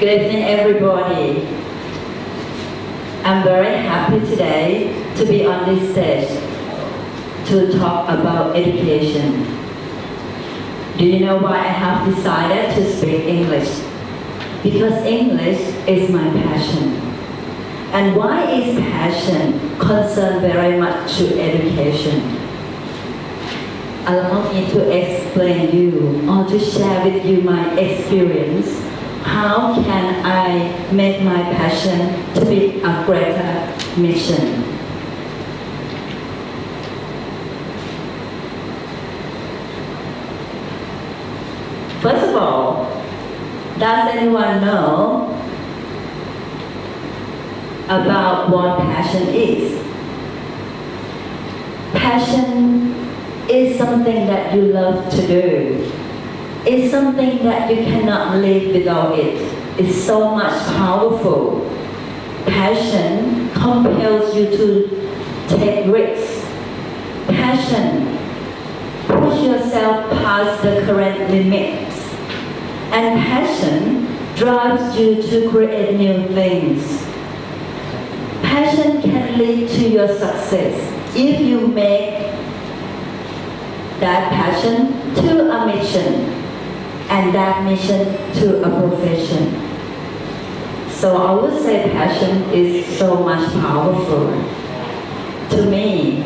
Good evening, everybody. I'm very happy today to be on this stage to talk about education. Do you know why I have decided to speak English? Because English is my passion. And why is passion concerned very much to education? Allow me to explain you or to share with you my experience. How can I make my passion to be a greater mission? First of all, does anyone know about what passion is? Passion is something that you love to do. It's something that you cannot live without it. It's so much powerful. Passion compels you to take risks. Passion push yourself past the current limits. And passion drives you to create new things. Passion can lead to your success if you make that passion to a mission and that mission to a profession. So I would say passion is so much powerful. To me,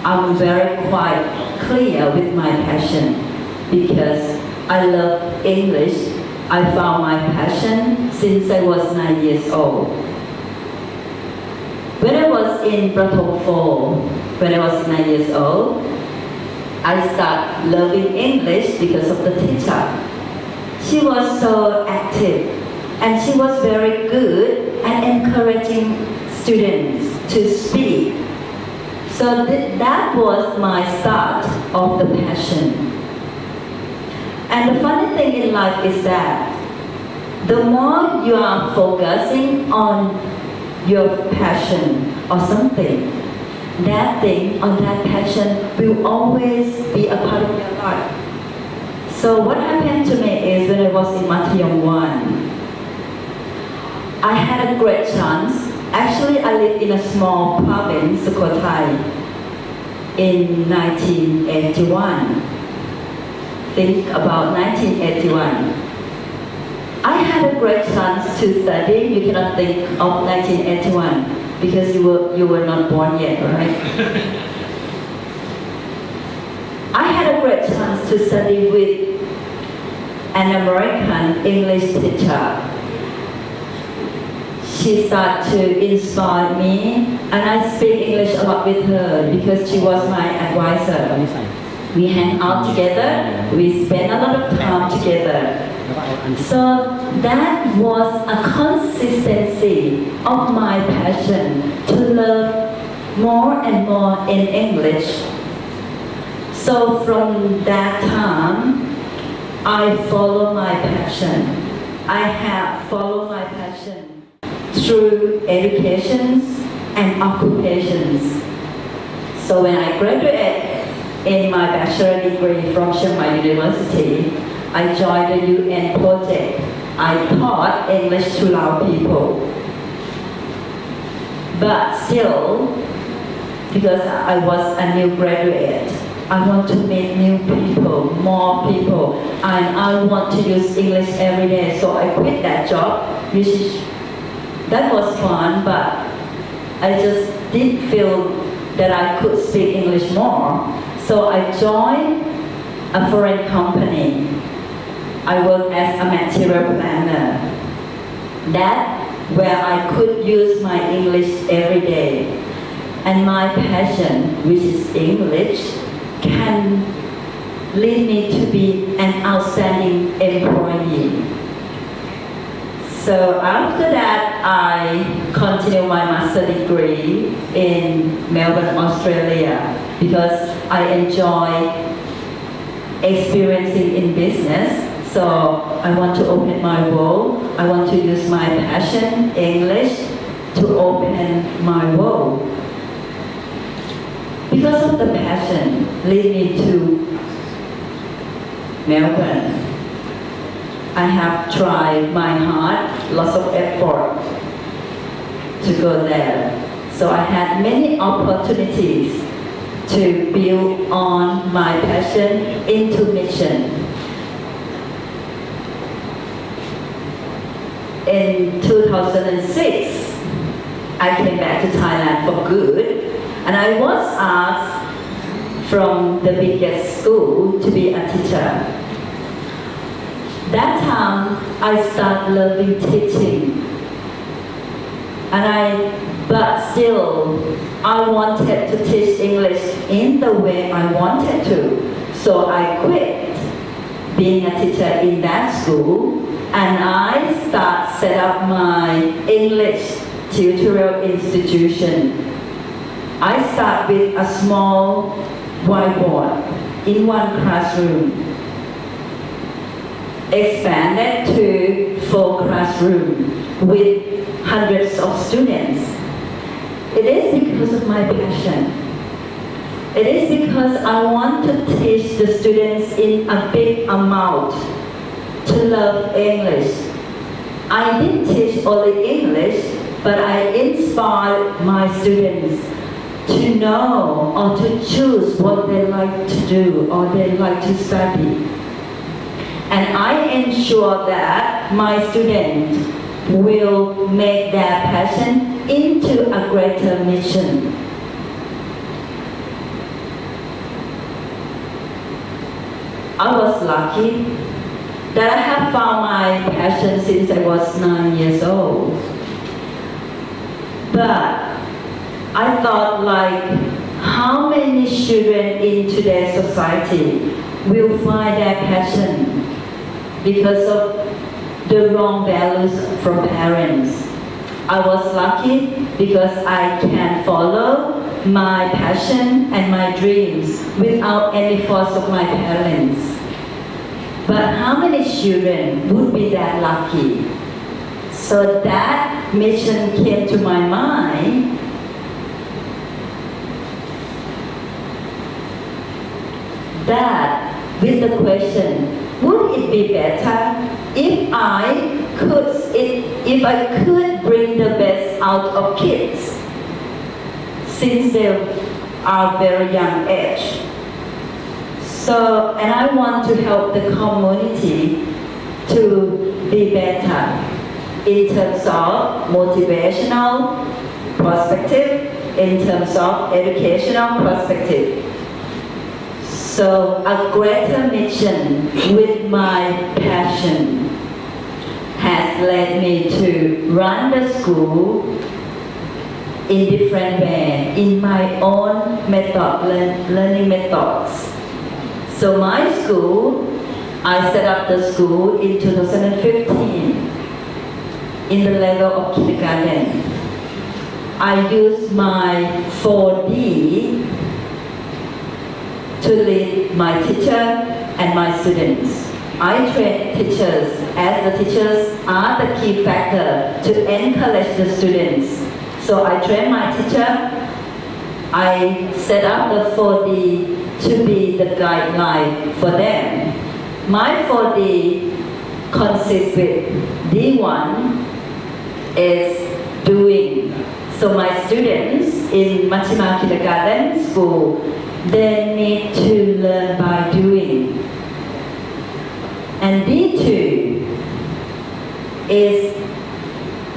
I'm very quite clear with my passion because I love English. I found my passion since I was 9 years old. When I was in Prathom 4, when I was 9 years old, I started loving English because of the teacher. She was so active and she was very good at encouraging students to speak. So that was my start of the passion. And the funny thing in life is that the more you are focusing on your passion or something, that thing or that passion will always be a part of your life. So what happened to me is when I was in Matayom 1, I had a great chance. Actually, I lived in a small province, Sukhothai, in 1981. Think about 1981. I had a great chance to study. You cannot think of 1981 because you were not born yet, right? I had a great chance to study with an American English teacher. She started to inspire me, and I speak English a lot with her because she was my advisor. We hang out together, we spend a lot of time together. So that was a consistency of my passion to learn more and more in English. So from that time, I follow my passion. I have followed my passion through educations and occupations. So when I graduated in my bachelor degree from Chiang Mai University, I joined the UN project. I taught English to Lao people. But still, because I was a new graduate, I want to meet new people, more people, and I want to use English every day. So I quit that job, that was fun, but I just didn't feel that I could speak English more. So I joined a foreign company. I worked as a material planner. That where I could use my English every day. And my passion, which is English, can lead me to be an outstanding employee. So after that, I continued my master degree in Melbourne, Australia, because I enjoy experiencing in business. So I want to open my world. I want to use my passion, English, to open my world. Because of the passion, lead me to Melbourne. I have tried my heart, lots of effort to go there. So I had many opportunities to build on my passion into mission. In 2006, I came back to Thailand for good, and I was asked from the biggest school to be a teacher. That time, I started loving teaching, but still, I wanted to teach English in the way I wanted to. So I quit being a teacher in that school, and I set up my English tutorial institution. I start with a small whiteboard in one classroom, expanded to 4 classrooms with hundreds of students. It is because of my passion. It is because I want to teach the students in a big amount to love English. I didn't teach only English, but I inspired my students to know or to choose what they like to do or they like to study. And I ensure that my students will make their passion into a greater mission. I was lucky that I have found my passion since I was 9 years old. But I thought, how many children in today's society will find their passion because of the wrong values from parents? I was lucky because I can follow my passion and my dreams without any force of my parents. But how many children would be that lucky? So that mission came to my mind. That with the question, would it be better if I could bring the best out of kids since they are very young age? So, and I want to help the community to be better in terms of motivational perspective, in terms of educational perspective. So a greater mission with my passion has led me to run the school in different ways, in my own learning methods. So my school, I set up the school in 2015 in the level of kindergarten. I use my 4D to lead my teacher and my students. I train teachers as the teachers are the key factor to encourage the students. So I train my teacher. I set up the 4D to be the guideline for them. My 4D consists with D1 is doing. So my students in Machima Kindergarten School, they need to learn by doing. And D2 is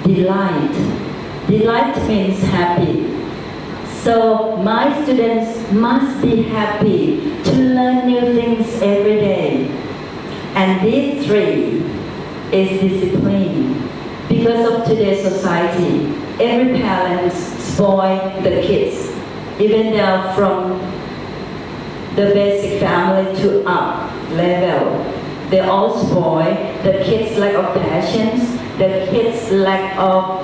delight. Delight means happy. So my students must be happy to learn new things every day. And D3 is discipline. Because of today's society, every parent spoil the kids, even they are from the basic family to up level. They all spoil. The kids' lack of passions, the kids' lack of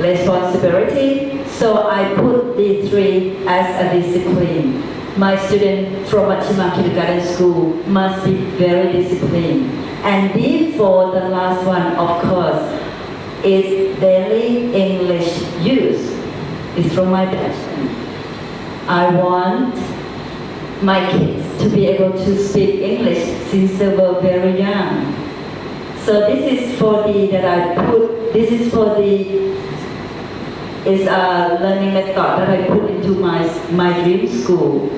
responsibility. So I put D3 as a discipline. My student from Machima Kindergarten School must be very disciplined. And D4, the last one, of course, is daily English use. It's from my passion. I want my kids to be able to speak English since they were very young. So this is for the that I put. This is for the is a learning method that I put into my dream school.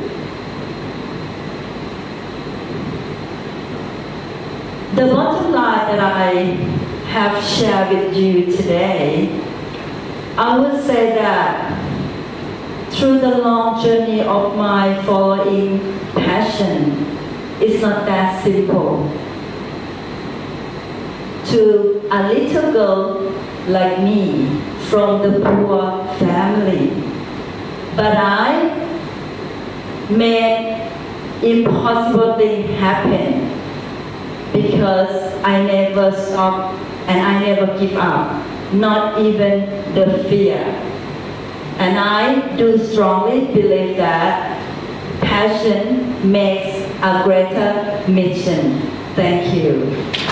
The bottom line that I have shared with you today, I would say that through the long journey of my following passion, it's not that simple. To a little girl like me from the poor family, but I made impossible things happen because I never stop and I never give up, not even the fear. And I do strongly believe that passion makes a greater mission. Thank you.